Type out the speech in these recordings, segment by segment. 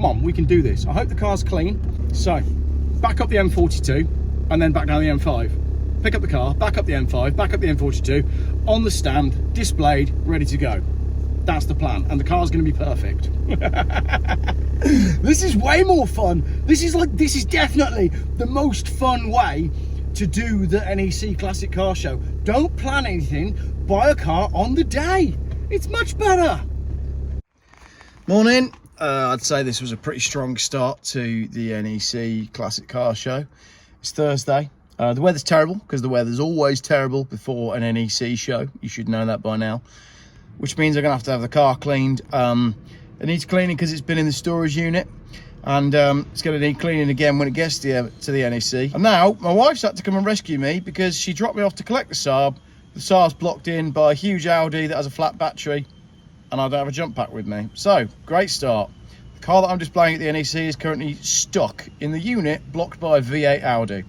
Come on, we can do this. I hope the car's clean. So, back up the M42 and then back down the M5. Pick up the car, back up the M5, back up the M42, on the stand, displayed, ready to go. That's the plan, and the car's going to be perfect. This is way more fun. This is definitely the most fun way to do the NEC Classic Car Show. Don't plan anything, buy a car on the day. It's much better. Morning. I'd say this was a pretty strong start to the NEC Classic Car Show. It's Thursday. The weather's terrible, because the weather's always terrible before an NEC show. You should know that by now. Which means I'm going to have the car cleaned. It needs cleaning because it's been in the storage unit. And it's going to need cleaning again when it gets to the NEC. And now, my wife's had to come and rescue me because she dropped me off to collect the Saab. The Saab's blocked in by a huge Audi that has a flat battery. And I don't have a jump pack with me. So, great start. The car that I'm displaying at the NEC is currently stuck in the unit, blocked by a V8 Audi.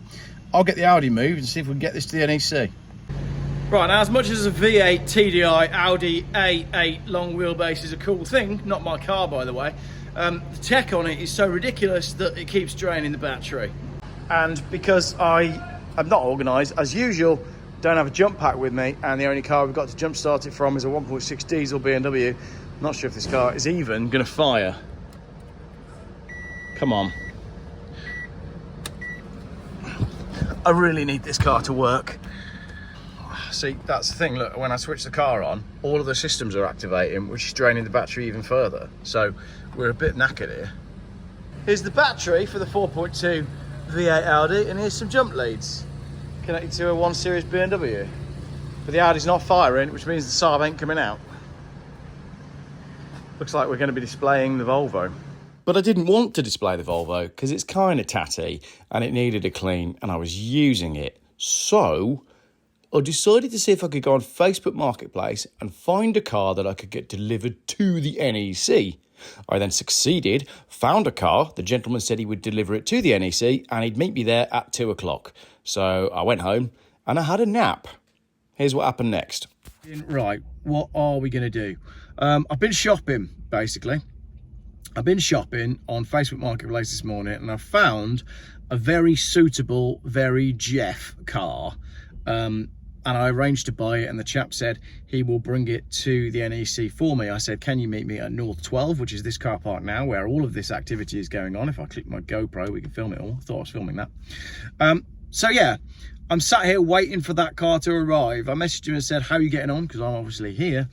I'll get the Audi moved and see if we can get this to the NEC. Right, now as much as a V8 TDI Audi A8 long wheelbase is a cool thing, not my car by the way, the tech on it is so ridiculous that it keeps draining the battery. And because I am not organised, as usual, don't have a jump pack with me, and the only car we've got to jump start it from is a 1.6 diesel BMW. Not sure if this car is even going to fire. Come on. I really need this car to work. See, that's the thing, look, when I switch the car on, all of the systems are activating, which is draining the battery even further. So we're a bit knackered here. Here's the battery for the 4.2 V8 Audi, and here's some jump leads connected to a 1 Series BMW. But the Audi's not firing, which means the Saab ain't coming out. Looks like we're going to be displaying the Volvo. But I didn't want to display the Volvo because it's kind of tatty and it needed a clean, and I was using it. So I decided to see if I could go on Facebook Marketplace and find a car that I could get delivered to the NEC. I then succeeded, found a car, the gentleman said he would deliver it to the NEC and he'd meet me there at 2 o'clock. So I went home and I had a nap. Here's what happened next. Right, what are we going to do? I've been shopping, basically. I've been shopping on Facebook Marketplace this morning and I found a very suitable, very Geoff car. And I arranged to buy it, and the chap said he will bring it to the NEC for me. I said, can you meet me at North 12, which is this car park now, where all of this activity is going on. If I click my GoPro, we can film it all. I thought I was filming that. So yeah, I'm sat here waiting for that car to arrive. I messaged him and said, how are you getting on? Because I'm obviously here.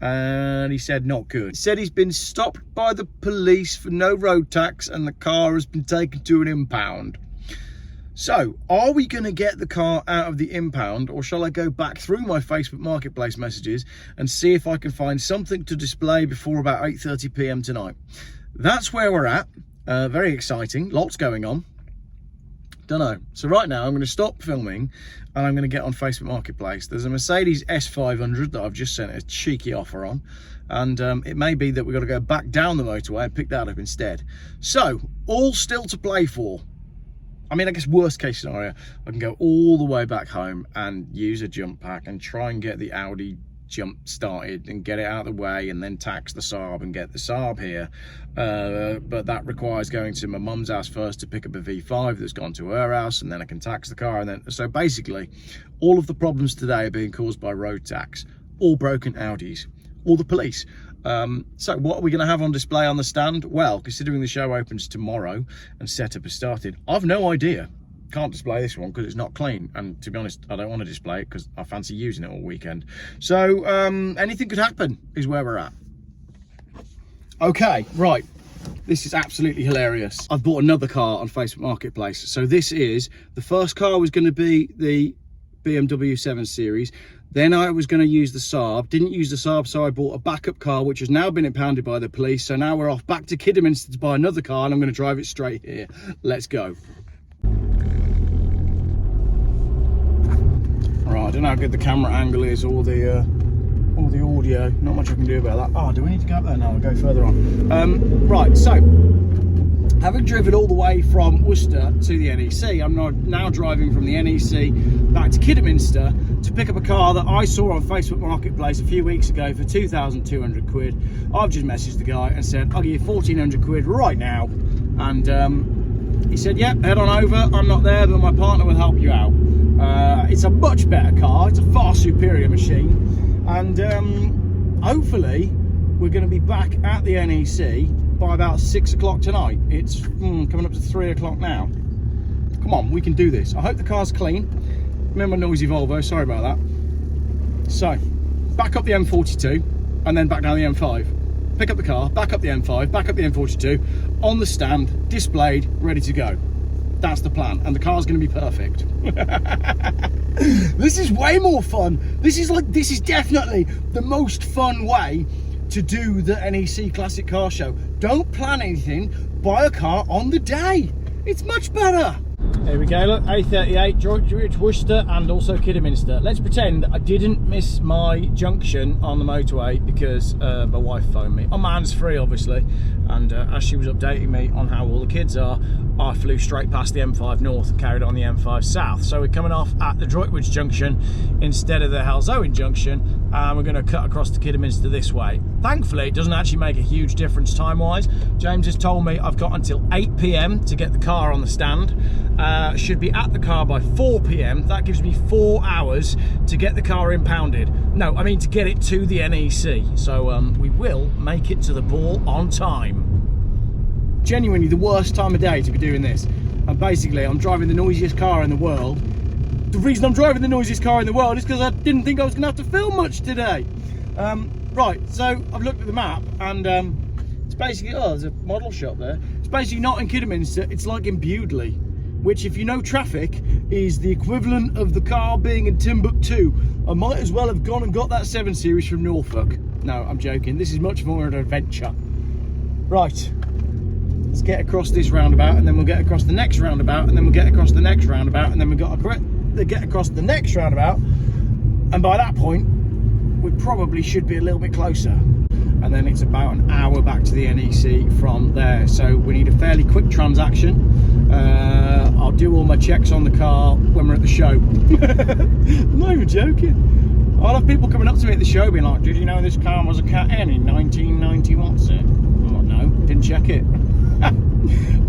And he said, not good. He said he's been stopped by the police for no road tax, and the car has been taken to an impound. So, are we going to get the car out of the impound, or shall I go back through my Facebook Marketplace messages and see if I can find something to display before about 8:30 p.m. tonight? That's where we're at. Very exciting. Lots going on. Don't know. So right now, I'm going to stop filming and I'm going to get on Facebook Marketplace. There's a Mercedes S500 that I've just sent a cheeky offer on. And it may be that we've got to go back down the motorway and pick that up instead. So, all still to play for. I mean, I guess worst case scenario, I can go all the way back home and use a jump pack and try and get the Audi jump started and get it out of the way and then tax the Saab and get the Saab here. But that requires going to my mum's house first to pick up a V5 that's gone to her house, and then I can tax the car. And then, so basically, all of the problems today are being caused by road tax, all broken Audis, all the police. So what are we going to have on display on the stand? Well, considering the show opens tomorrow and setup has started, I've no idea. Can't display this one because it's not clean, and to be honest, I don't want to display it because I fancy using it all weekend. So anything could happen is where we're at. Okay, right, this is absolutely hilarious. I've bought another car on Facebook Marketplace. So this is, the first car was going to be the BMW 7 Series. Then I was going to use the Saab, didn't use the Saab, so I bought a backup car, which has now been impounded by the police. So now we're off back to Kidderminster to buy another car, and I'm going to drive it straight here. Let's go. All right, I don't know how good the camera angle is or the audio. Not much I can do about that. Oh, do we need to go up there now? We'll go further on. Right, so having driven all the way from Worcester to the NEC, I'm now driving from the NEC back to Kidderminster to pick up a car that I saw on Facebook Marketplace a few weeks ago for 2,200 quid. I've just messaged the guy and said, I'll give you 1,400 quid right now. And he said, yep, head on over. I'm not there, but my partner will help you out. It's a much better car. It's a far superior machine. And hopefully we're going to be back at the NEC by about 6 o'clock tonight. It's coming up to 3 o'clock now. Come on, we can do this. I hope the car's clean. Remember noisy Volvo, sorry about that. So, back up the M42 and then back down the M5. Pick up the car, back up the M5, back up the M42, on the stand, displayed, ready to go. That's the plan, and the car's going to be perfect. This is way more fun. This is definitely the most fun way to do the NEC Classic Car Show. Don't plan anything, buy a car on the day. It's much better. Here we go, look, A38, Droitwich, Worcester, and also Kidderminster. Let's pretend I didn't miss my junction on the motorway because my wife phoned me. I'm hands-free, obviously, and as she was updating me on how all the kids are, I flew straight past the M5 North and carried on the M5 South. So we're coming off at the Droitwich junction instead of the Halzowen junction, and we're going to cut across to Kidderminster this way. Thankfully, it doesn't actually make a huge difference time-wise. James has told me I've got until 8 PM to get the car on the stand. Should be at the car by 4 PM. That gives me 4 hours to get the car impounded. No, I mean to get it to the NEC. So we will make it to the ball on time. Genuinely the worst time of day to be doing this. And basically I'm driving the noisiest car in the world. The reason I'm driving the noisiest car in the world is because I didn't think I was going to have to film much today. Right, so I've looked at the map and it's basically, oh, there's a model shop there. It's basically not in Kidderminster, it's like in Bewdley, which, if you know traffic, is the equivalent of the car being in Timbuktu. I might as well have gone and got that 7 Series from Norfolk. No, I'm joking. This is much more an adventure. Right, let's get across this roundabout, and then we'll get across the next roundabout, and then we'll get across the next roundabout, and then we've got to get across the next roundabout. And by that point, we probably should be a little bit closer. And then it's about an hour back to the NEC from there. So we need a fairly quick transaction. I'll do all my checks on the car when we're at the show. I'm not even joking. I'll have people coming up to me at the show being like, did you know this car was a Cat N in 1990? What's it? I'm like, no, didn't check it.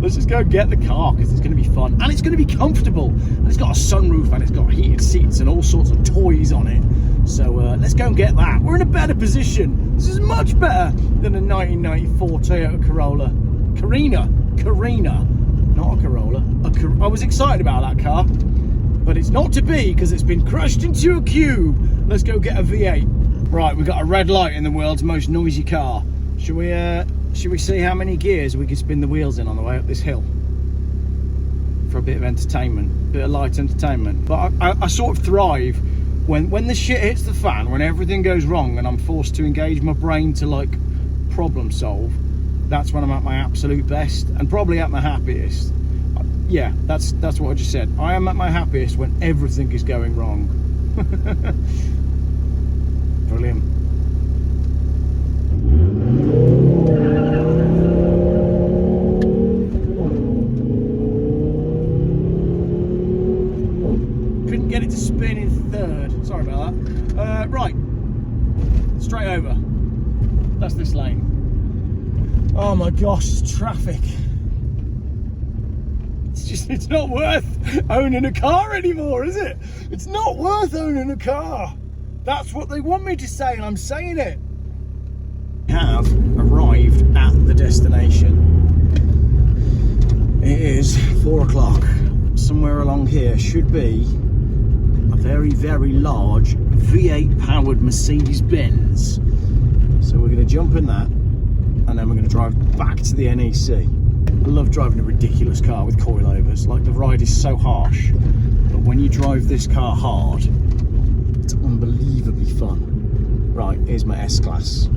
Let's just go get the car because it's going to be fun and it's going to be comfortable, and it's got a sunroof and it's got heated seats and all sorts of toys on it. So let's go and get that. We're in a better position. This is much better than a 1994 Toyota Corolla. Carina, not a Corolla. I was excited about that car, but it's not to be because it's been crushed into a cube. Let's go get a V8. Right, we've got a red light in the world's most noisy car. Should we see how many gears we can spin the wheels in on the way up this hill? For a bit of entertainment, bit of light entertainment. But I sort of thrive when the shit hits the fan, when everything goes wrong and I'm forced to engage my brain to like problem solve. That's when I'm at my absolute best and probably at my happiest. Yeah, that's what I just said. I am at my happiest when everything is going wrong. Brilliant. Couldn't get it to spin in third. Sorry about that. Right, straight over. That's this lane. Oh my gosh, it's traffic. It's not worth owning a car anymore, is it? It's not worth owning a car. That's what they want me to say, and I'm saying it. We have arrived at the destination. It is 4 o'clock. Somewhere along here should be a very, very large V8 powered Mercedes-Benz. So we're going to jump in that, and then we're going to drive back to the NEC. I love driving a ridiculous car with coilovers. Like, the ride is so harsh, but when you drive this car hard, it's unbelievably fun. Right, here's my S-Class.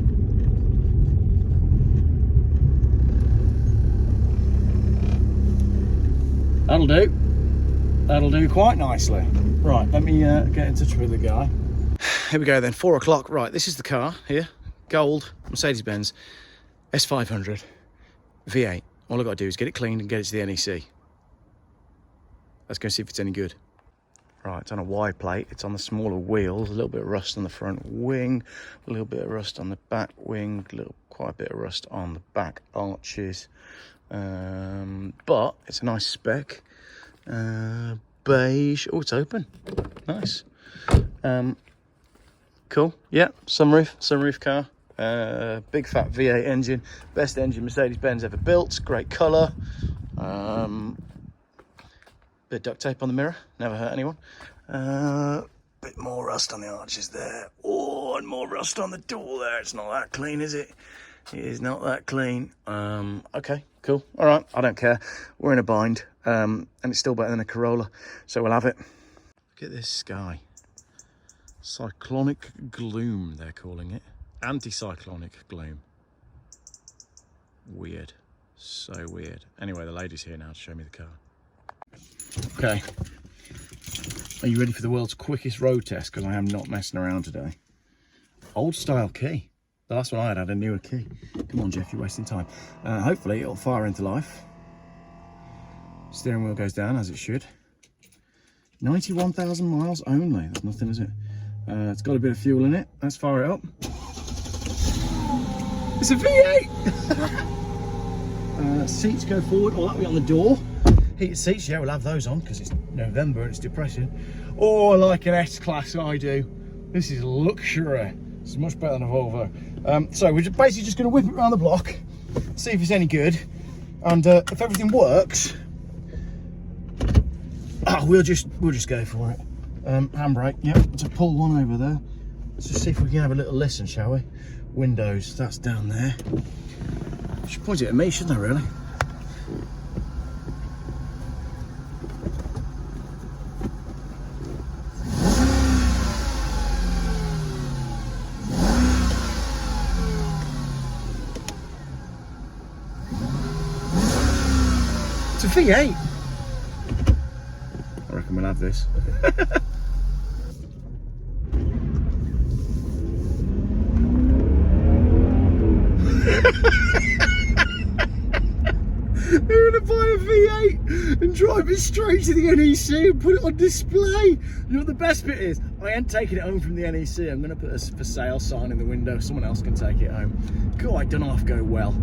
That'll do. That'll do quite nicely. Right, let me get in touch with the guy. Here we go then, 4 o'clock. Right, this is the car here. Gold Mercedes-Benz S500 V8. All I've got to do is get it cleaned and get it to the NEC. Let's go see if it's any good. Right, it's on a Y plate. It's on the smaller wheels. A little bit of rust on the front wing. A little bit of rust on the back wing. Quite a bit of rust on the back arches. But it's a nice spec. Beige. Oh, it's open. Nice. Cool. Yeah, sunroof car. Big fat V8 engine. Best engine Mercedes-Benz ever built. Great colour. Bit of duct tape on the mirror. Never hurt anyone. Bit more rust on the arches there. Oh, and more rust on the door there. It's not that clean, is it? It is not that clean. Okay, cool. All right, I don't care. We're in a bind. And it's still better than a Corolla. So we'll have it. Look at this sky. Cyclonic gloom, they're calling it. Anticyclonic gloom. Weird. So weird. Anyway, the lady's here now to show me the car. Okay. Are you ready for the world's quickest road test? Because I am not messing around today. Old style key. The last one I had a newer key. Come on, Geoff, you're wasting time. Hopefully it'll fire into life. Steering wheel goes down as it should. 91,000 miles only. That's nothing, is it? It's got a bit of fuel in it. Let's fire it up. It's a V8! Seats go forward. Oh, that'll be on the door. Heated seats, yeah, we'll have those on because it's November and it's depressing. Oh, I like an S-Class, I do. This is luxury. It's much better than a Volvo. So we're basically just going to whip it around the block, see if it's any good, and if everything works, we'll just go for it. Handbrake, yep, it's a pull one over there. Let's just see if we can have a little listen, shall we? Windows, that's down there. I should point it at me, shouldn't I, really? It's a V8. I reckon we'll have this. They're gonna buy a V8 and drive it straight to the NEC and put it on display. You know what the best bit is? I ain't taking it home from the NEC. I'm gonna put a for sale sign in the window. Someone else can take it home. God, I don't know if go well.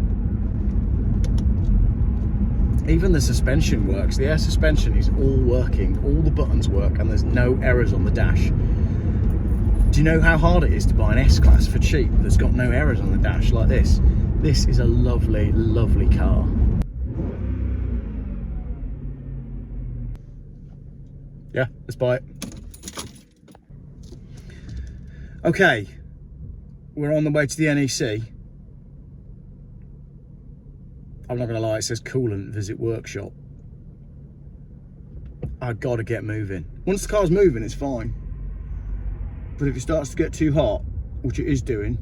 Even the suspension works. The air suspension is all working. All the buttons work and there's no errors on the dash. Do you know how hard it is to buy an S-Class for cheap that's got no errors on the dash like this? This is a lovely, lovely car. Yeah, let's buy it. Okay, we're on the way to the NEC. I'm not gonna lie, it says coolant, visit workshop. I've got to get moving. Once the car's moving, it's fine. But if it starts to get too hot, which it is doing,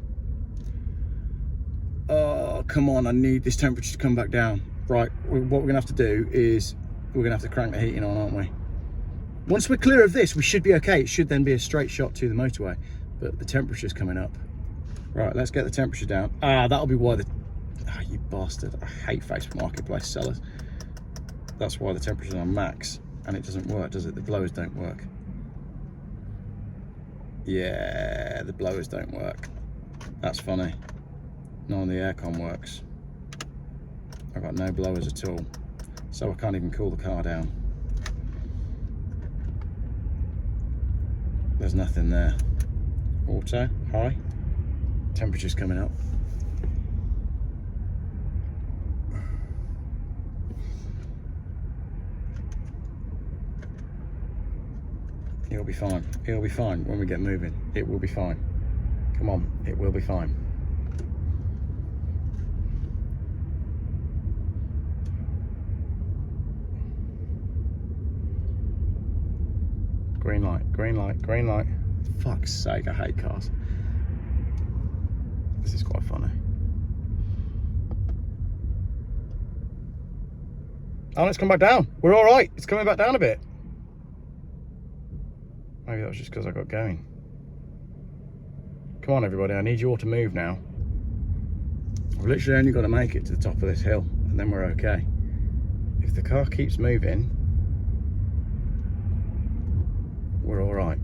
oh, come on, I need this temperature to come back down. Right, what we're gonna have to do is, we're gonna have to crank the heating on, aren't we? Once we're clear of this, we should be okay. It should then be a straight shot to the motorway, but the temperature's coming up. Right, let's get the temperature down. That'll be why you bastard. I hate Facebook Marketplace sellers. That's why the temperature's on max, and it doesn't work, does it? The blowers don't work. Yeah, the blowers don't work. That's funny. None of the aircon works. I've got no blowers at all, so I can't even cool the car down. There's nothing there. Auto, high. Temperature's coming up. It'll be fine. It'll be fine when we get moving. It will be fine. Come on, it will be fine. Green light, green light, green light. Fuck's sake, I hate cars. This is quite funny. Oh, it's come back down. We're all right. It's coming back down a bit. Maybe that was just because I got going. Come on, everybody. I need you all to move now. I've literally only got to make it to the top of this hill, and then we're okay. If the car keeps moving, we're all right.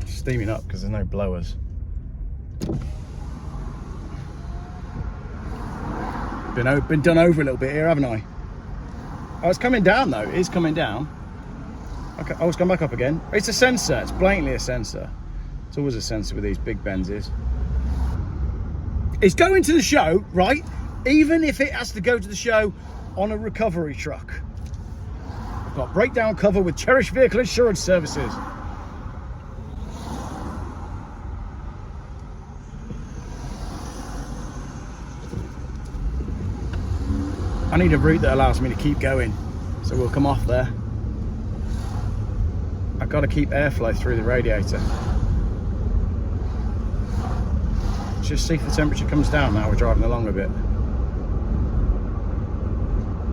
Steaming up because there's no blowers. Been done over a little bit here, haven't I? Oh, it's coming down though. It is coming down. Okay, oh, it's gone back up again. It's a sensor. It's blatantly a sensor. It's always a sensor with these big Benzes. It's going to the show, right? Even if it has to go to the show on a recovery truck. I've got breakdown cover with Cherished Vehicle Insurance Services. I need a route that allows me to keep going, so we'll come off there. I've got to keep airflow through the radiator. Just see if the temperature comes down now we're driving along a bit.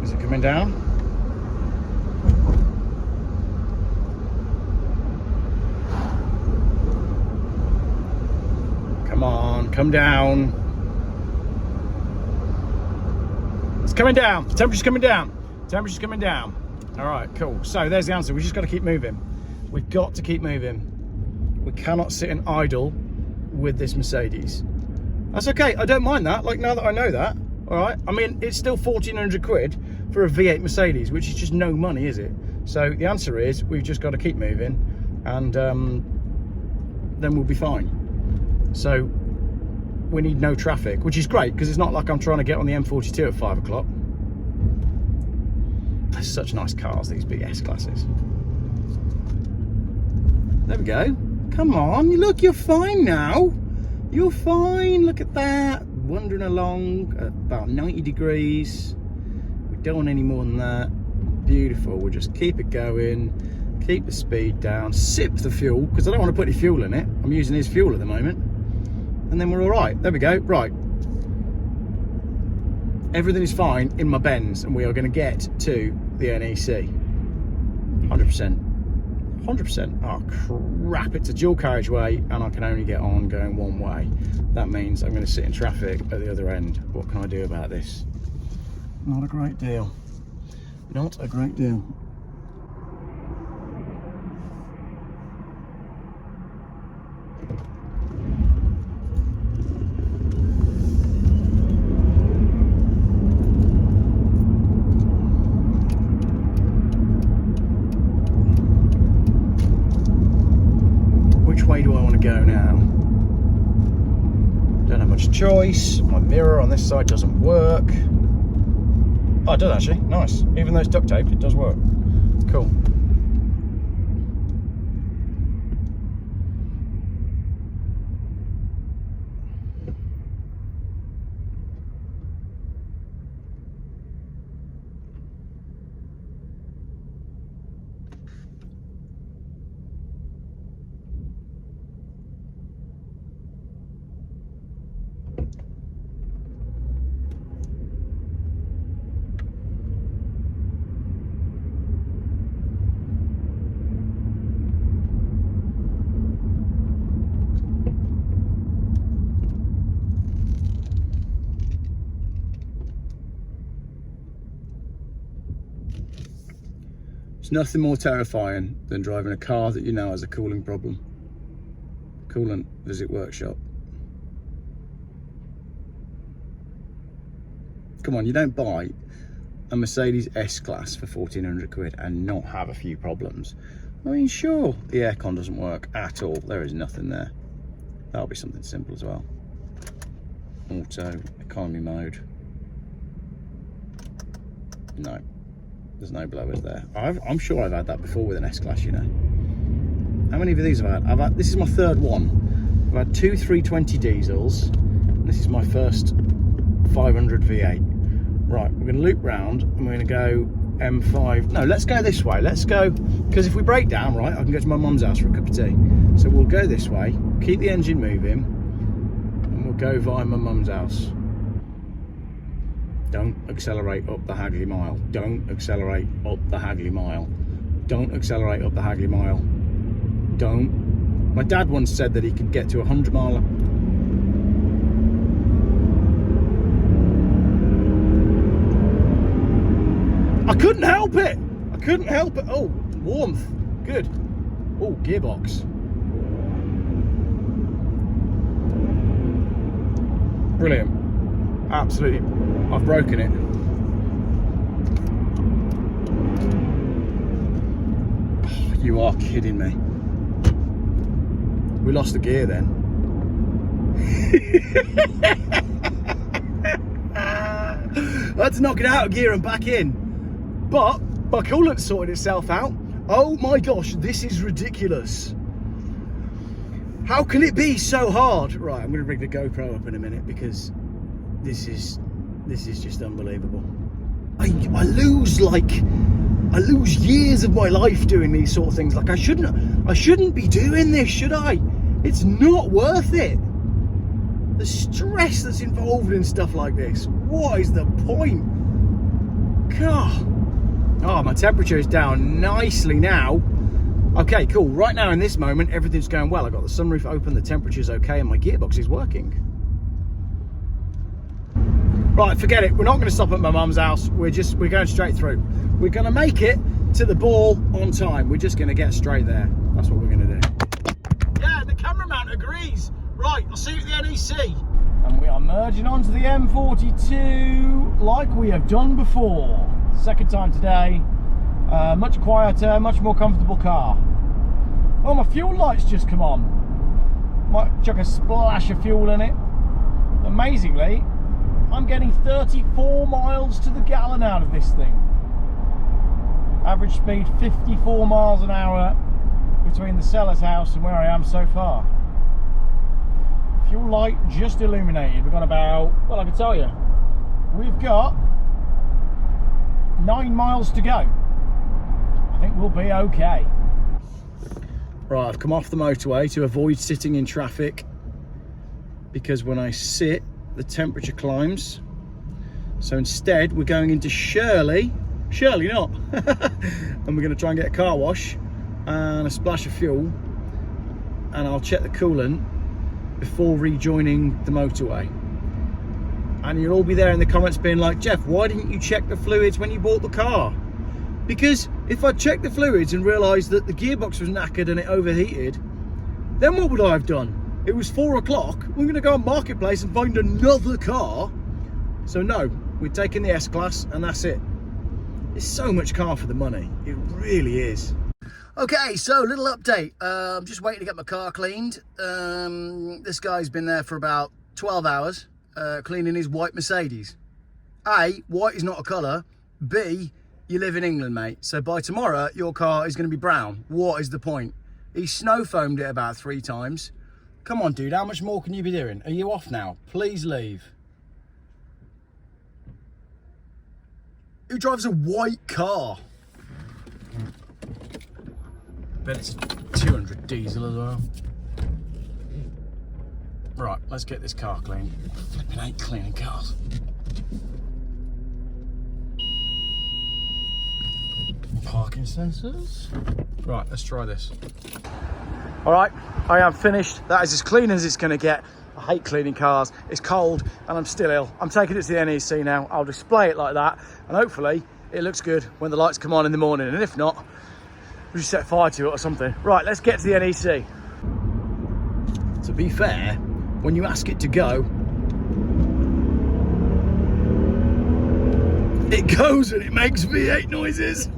Is it coming down? Come on, come down. It's coming down. The temperature's coming down. Temperature's coming down. All right, cool. So there's the answer. We just got to keep moving. We've got to keep moving. We cannot sit and idle with this Mercedes. That's okay. I don't mind that. Like, now that I know that, all right. I mean, it's still 1,400 quid for a V8 Mercedes, which is just no money, is it? So the answer is we've just got to keep moving, and then we'll be fine. So we need no traffic, which is great because it's not like I'm trying to get on the M42 at 5 o'clock. They're such nice cars, these big S-classes. There we go. Come on, look, you're fine now. You're fine, look at that. Wandering along at about 90 degrees. We don't want any more than that. Beautiful, we'll just keep it going, keep the speed down, sip the fuel, because I don't want to put any fuel in it. I'm using his fuel at the moment. And then we're all right. There we go. Right. Everything is fine in my Benz, and we are going to get to the NEC. 100%. 100%. Oh, crap. It's a dual carriageway, and I can only get on going one way. That means I'm going to sit in traffic at the other end. What can I do about this? Not a great deal. Not a great deal. Way do I want to go now? Don't have much choice. My mirror on this side doesn't work. Oh, it does actually. Nice. Even though it's duct taped, it does work. Cool. There's nothing more terrifying than driving a car that you know has a cooling problem. Coolant Visit Workshop. Come on, you don't buy a Mercedes S-Class for 1,400 quid and not have a few problems. I mean, sure, the aircon doesn't work at all. There is nothing there. That'll be something simple as well. Auto, economy mode. No. There's no blowers there. I'm sure I've had that before with an S-Class, you know. How many of these have I had? This is my third one. I've had two 320 diesels. This is my first 500 V8. Right, we're going to loop round and we're going to go M5. No, let's go this way. Let's go, because if we break down, right, I can go to my mum's house for a cup of tea. So we'll go this way, keep the engine moving, and we'll go via my mum's house. Don't accelerate up the Hagley Mile. Don't accelerate up the Hagley Mile. Don't accelerate up the Hagley Mile. Don't. My dad once said that he could get to 100 mile. I couldn't help it. I couldn't help it. Oh, warmth. Good. Oh, gearbox. Brilliant. Absolutely. I've broken it. Oh, you are kidding me. We lost the gear then. I had to knock it out of gear and back in. But my coolant sorted itself out. Oh my gosh, this is ridiculous. How can it be so hard? Right, I'm gonna rig the GoPro up in a minute because this is just unbelievable. I lose years of my life doing these sort of things. Like I shouldn't be doing this, should I? It's not worth it. The stress that's involved in stuff like this. What is the point? God. Oh, my temperature is down nicely now. Okay, cool. Right now in this moment, everything's going well. I've got the sunroof open, the temperature's okay, and my gearbox is working. Right, forget it. We're not going to stop at my mum's house. We're going straight through. We're going to make it to the ball on time. We're just going to get straight there. That's what we're going to do. Yeah, the cameraman agrees. Right, I'll see you at the NEC. And we are merging onto the M42 like we have done before. Second time today. Much quieter, much more comfortable car. Oh, my fuel light's just come on. Might chuck a splash of fuel in it. Amazingly, I'm getting 34 miles to the gallon out of this thing. Average speed 54 miles an hour between the seller's house and where I am so far. Fuel light just illuminated. We've got about, well, I can tell you, we've got 9 miles to go. I think we'll be okay. Right, I've come off the motorway to avoid sitting in traffic because when I sit, the temperature climbs. So instead, we're going into Shirley not, and we're going to try and get a car wash and a splash of fuel, and I'll check the coolant before rejoining the motorway. And you'll all be there in the comments being like, Geoff, why didn't you check the fluids when you bought the car? Because if I'd checked the fluids and realised that the gearbox was knackered and it overheated, then what would I have done? It was 4 o'clock. We're going to go on Marketplace and find another car. So no, we're taking the S-Class and that's it. It's so much car for the money. It really is. Okay, so little update. I'm just waiting to get my car cleaned. This guy's been there for about 12 hours cleaning his white Mercedes. A, white is not a colour. B, you live in England, mate. So by tomorrow, your car is going to be brown. What is the point? He snow foamed it about 3 times. Come on, dude, how much more can you be doing? Are you off now? Please leave. Who drives a white car? Bet it's a 200 diesel as well. Right, let's get this car cleaned. Flipping ain't cleaning cars. Parking sensors. Right, let's try this. All right, I am finished. That is as clean as it's going to get. I hate cleaning cars. It's cold and I'm still ill. I'm taking it to the NEC now. I'll display it like that and hopefully it looks good when the lights come on in the morning. And if not, we'll just set fire to it or something. Right, let's get to the NEC. To be fair, when you ask it to go, it goes and it makes V8 noises.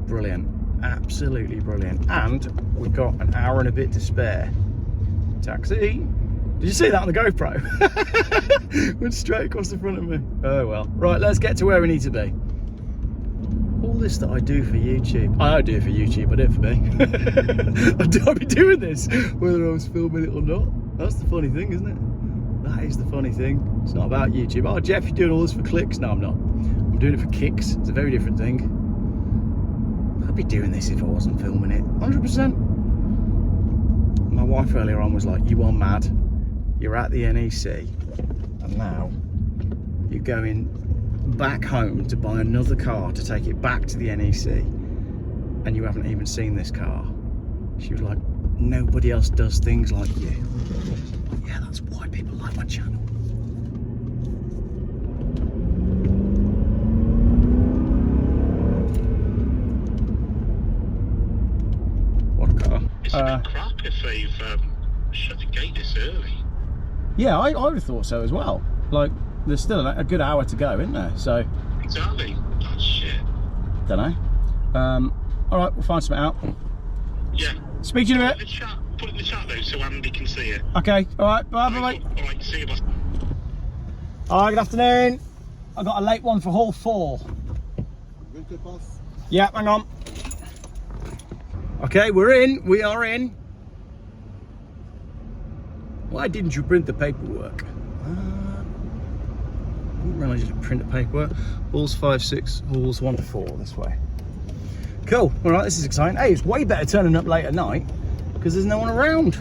Brilliant, absolutely brilliant. And we've got an hour and a bit to spare. Taxi. Did you see that on the GoPro? Went straight across the front of me. Oh well. Right, let's get to where we need to be. All this that I do for YouTube. I don't do it for YouTube, I do it for me. I'd be doing this whether I was filming it or not. That's the funny thing, isn't it? That is the funny thing. It's not about YouTube. Oh, Geoff, you're doing all this for clicks. No, I'm not. I'm doing it for kicks. It's a very different thing. I'd be doing this if I wasn't filming it. 100%. My wife earlier on was like, you are mad. You're at the NEC. And now you're going back home to buy another car to take it back to the NEC. And you haven't even seen this car. She was like, nobody else does things like you. Yeah, that's why people like my channel. Yeah, I would have thought so as well. Like, there's still a good hour to go, isn't there? So Exactly. Oh shit. don't know. All right, we'll find something out. Yeah. Speak to you in a Put bit. it in the chat though, so Andy can see it. Okay. All right. Bye. All right. See you, boss. All right. Good afternoon. I got a late one for hall 4. Good, boss. Yeah. Hang on. Okay, we're in. We are in. Why didn't you print the paperwork? I didn't realise you had to print the paperwork. Halls 5, 6, halls 1 to 4 this way. Cool. All right, this is exciting. Hey, it's way better turning up late at night because there's no one around.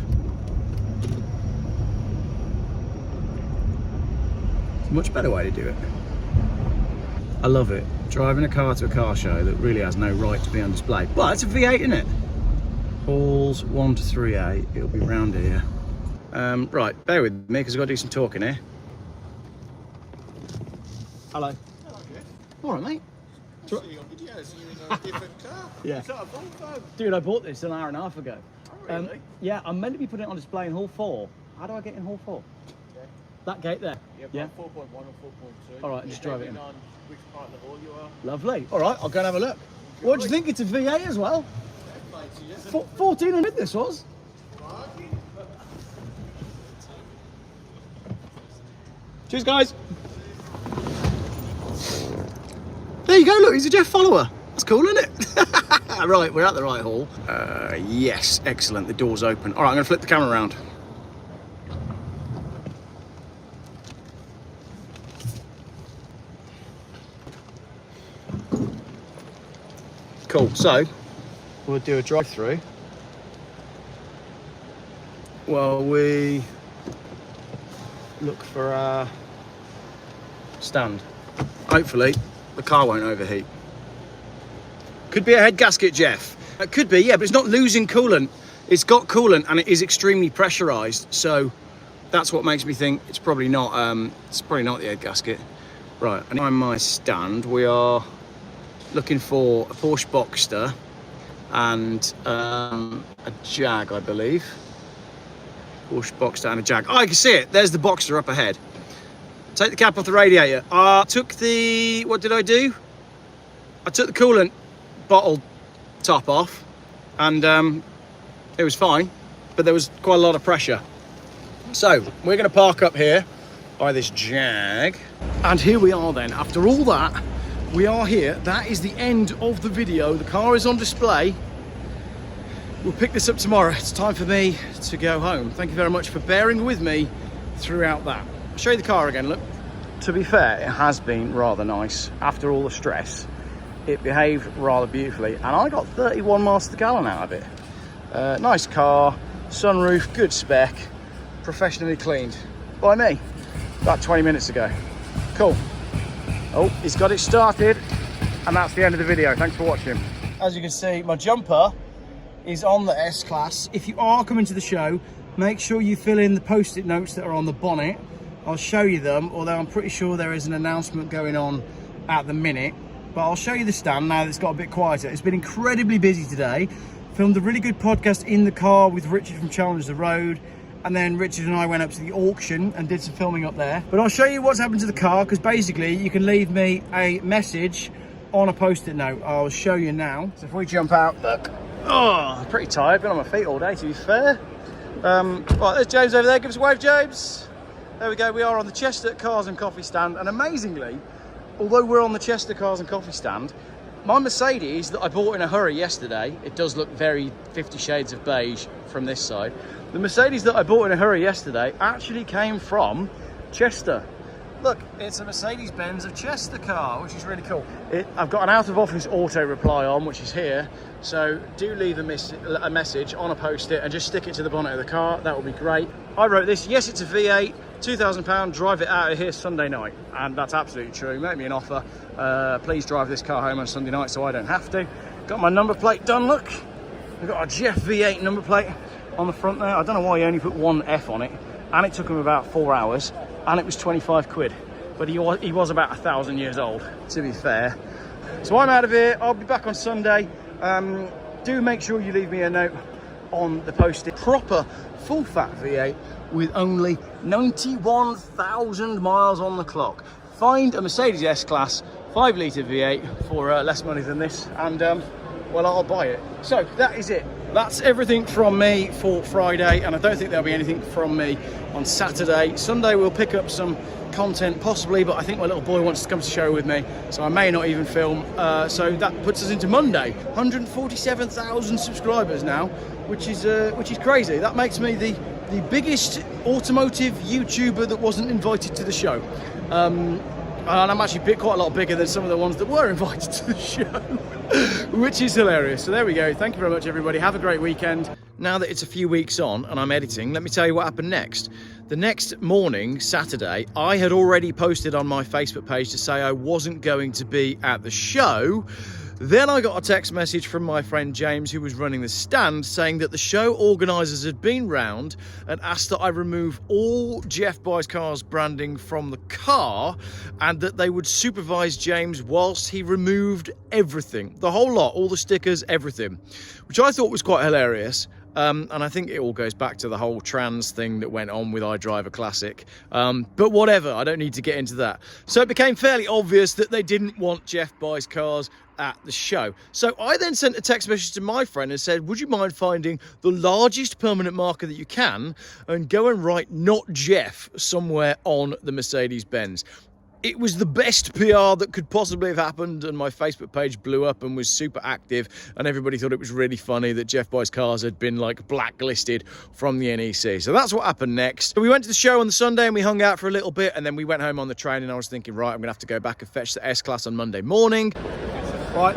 It's a much better way to do it. I love it. Driving a car to a car show that really has no right to be on display. But it's a V8, isn't it? Halls 1 to 3A. It'll be round here. Right, bear with me because I've got to do some talking here. Hello. Hello, Geoff. All right, mate. I see you on videos, you're in a different car. Yeah. Is that a Volvo? Dude, I bought this an hour and a half ago. Oh, really? Yeah, I'm meant to be putting it on display in hall 4. How do I get in hall 4? Okay. That gate there? Yeah, 4.1 or 4.2. All right, just drive it in. On which part of the hall you are. Lovely. All right, I'll go and have a look. What do you think? It's a V8 as well. 1400 this was. Cheers, guys. There you go, look, he's a Geoff follower. That's cool, isn't it? Right, we're at the right hall. Yes, excellent, the door's open. All right, I'm gonna flip the camera around. Cool, so we'll do a drive-through. Well, we look for our stand. Hopefully, the car won't overheat. Could be a head gasket, Geoff. It could be, yeah, but it's not losing coolant. It's got coolant and it is extremely pressurized. So that's what makes me think it's probably not the head gasket. Right, and on my stand, we are looking for a Porsche Boxster and a Jag, I believe. Porsche Boxster and a Jag. Oh, I can see it. There's the Boxster up ahead. Take the cap off the radiator. Took the, what did I do? I took the coolant bottle top off and it was fine, but there was quite a lot of pressure. So we're going to park up here by this Jag. And here we are then. After all that, we are here. That is the end of the video. The car is on display. We'll pick this up tomorrow. It's time for me to go home. Thank you very much for bearing with me throughout that. I'll show you the car again, look. To be fair, it has been rather nice. After all the stress, it behaved rather beautifully. And I got 31 miles to the gallon out of it. Nice car, sunroof, good spec, professionally cleaned by me about 20 minutes ago. Cool. Oh, he's got it started. And that's the end of the video. Thanks for watching. As you can see, my jumper is on the S-Class. If you are coming to the show, make sure you fill in the post-it notes that are on the bonnet. I'll show you them, although I'm pretty sure there is an announcement going on at the minute. But I'll show you the stand now that it's got a bit quieter. It's been incredibly busy today. Filmed a really good podcast in the car with Richard from Challenge the Road. And then Richard and I went up to the auction and did some filming up there. But I'll show you what's happened to the car, because basically you can leave me a message on a post-it note. I'll show you now. So if we jump out, look. Oh, I'm pretty tired. Been on my feet all day, to be fair. Right, there's James over there. Give us a wave, James. There we go. We are on the Chester Cars and Coffee stand. And amazingly, although we're on the Chester Cars and Coffee stand, my Mercedes that I bought in a hurry yesterday, it does look very 50 Shades of Beige from this side. The Mercedes that I bought in a hurry yesterday actually came from Chester. Look, it's a Mercedes-Benz of Chester car, which is really cool. I've got an out-of-office auto reply on, which is here. So do leave a message on a post-it and just stick it to the bonnet of the car. That would be great. I wrote this. Yes, it's a V8, £2,000, drive it out of here Sunday night. And that's absolutely true. Make me an offer. Please drive this car home on Sunday night so I don't have to. Got my number plate done, look. We've got a Geoff V8 number plate on the front there. I don't know why he only put one F on it. And it took him about 4 hours. And it was 25 quid. But he was about 1,000 years old, to be fair. So I'm out of here. I'll be back on Sunday. Do make sure you leave me a note on the post-it. Proper full fat V8 with only 91,000 miles on the clock. Find a Mercedes S-Class 5-litre V8 for less money than this, and well, I'll buy it. So that is it. That's everything from me for Friday, and I don't think there'll be anything from me on Saturday. Sunday we'll pick up some content possibly, but I think my little boy wants to come to the show with me, so I may not even film. So that puts us into Monday. 147,000 subscribers now, which is crazy. That makes me the biggest automotive YouTuber that wasn't invited to the show. And I'm actually quite a lot bigger than some of the ones that were invited to the show, which is hilarious. So there we go. Thank you very much, everybody. Have a great weekend. Now that it's a few weeks on and I'm editing, let me tell you what happened next. The next morning, Saturday, I had already posted on my Facebook page to say I wasn't going to be at the show. Then I got a text message from my friend James, who was running the stand, saying that the show organisers had been round and asked that I remove all Geoff Buys Cars branding from the car, and that they would supervise James whilst he removed everything. The whole lot, all the stickers, everything. Which I thought was quite hilarious. And I think it all goes back to the whole trans thing that went on with iDriver Classic. But whatever, I don't need to get into that. So it became fairly obvious that they didn't want Geoff Buys Cars at the show. So I then sent a text message to my friend and said, would you mind finding the largest permanent marker that you can and go and write "not Geoff" somewhere on the Mercedes-Benz. It was the best PR that could possibly have happened, and my Facebook page blew up and was super active, and everybody thought it was really funny that Geoff Buys Cars had been like blacklisted from the NEC. So that's what happened next. We went to the show on the Sunday and we hung out for a little bit, and then we went home on the train, and I was thinking, right, I'm gonna have to go back and fetch the S-Class on Monday morning. Right,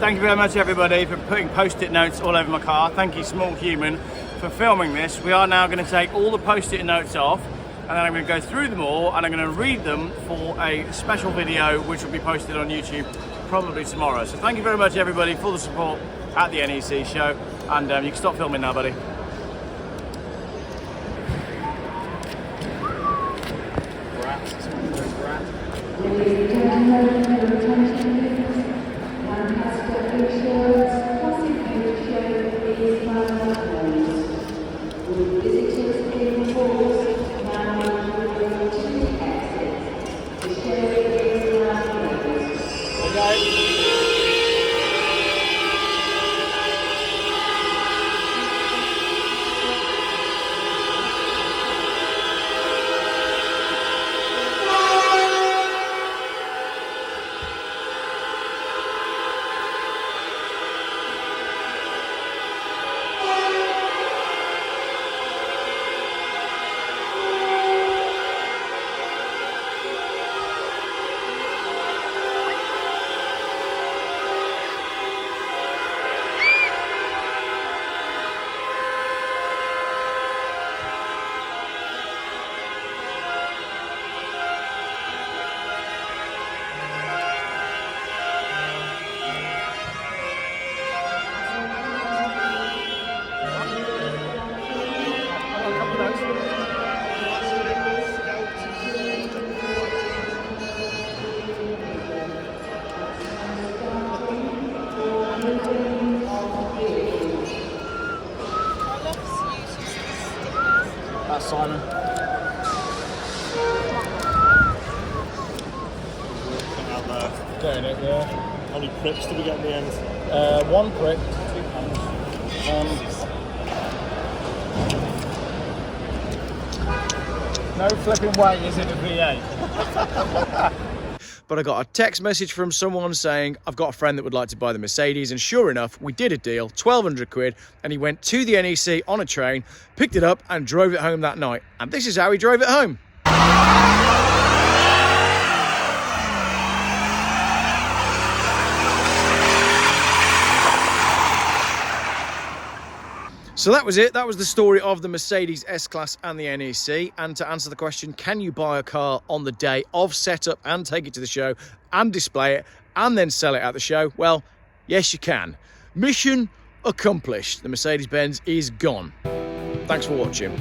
thank you very much, everybody, for putting post-it notes all over my car. Thank you, Small Human, for filming this. We are now going to take all the post-it notes off, and then I'm going to go through them all, and I'm going to read them for a special video which will be posted on YouTube probably tomorrow. So thank you very much, everybody, for the support at the NEC show, and you can stop filming now, buddy. That's Simon. Out there. Doing it, yeah. How many prips did we get in the end? One prick, 2 pounds. No flipping way is it a V8. But I got a text message from someone saying, I've got a friend that would like to buy the Mercedes, and sure enough, we did a deal, 1,200 quid, and he went to the NEC on a train, picked it up and drove it home that night. And this is how he drove it home. So that was it. That was the story of the Mercedes S-Class and the NEC. And to answer the question, can you buy a car on the day of setup and take it to the show and display it and then sell it at the show? Well, yes, you can. Mission accomplished. The Mercedes-Benz is gone. Thanks for watching.